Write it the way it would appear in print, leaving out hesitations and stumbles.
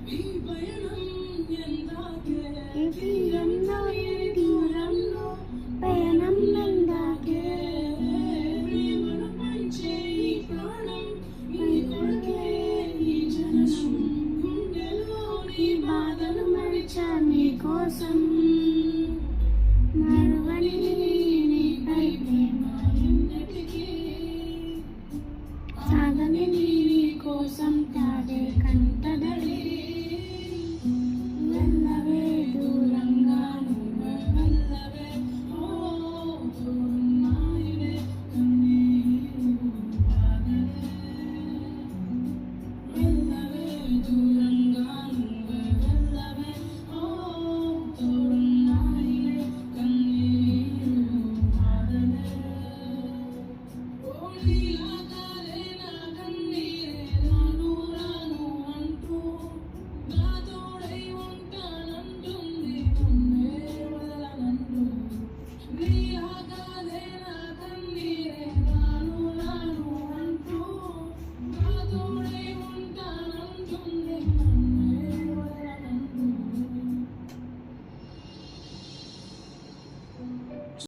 ఈ పయనం ఎందాకే ఈ తీరంలో ఈ దూరంలో పయనం ఎందాకే ప్రేమను పంచే ఈ ప్రాణం నీ కొరకే ఈ జననం గుండెలోని బాధలు మరిచా నీ కోసం మరువని నీపై ప్రేమ ఎన్నటికీ సాగని నీ కోసం కాదే కంటదడి వెళ్ళవే దూరంగా నువ్వు వెళ్ళవే ఓ తోడున్నాయిలే కన్నీరు బాధలే వెళ్ళవే దూరంగా నువ్వు వెళ్ళవే ఓ తోడున్నాయిలే కన్నీరు బాధలే ఓ నీలా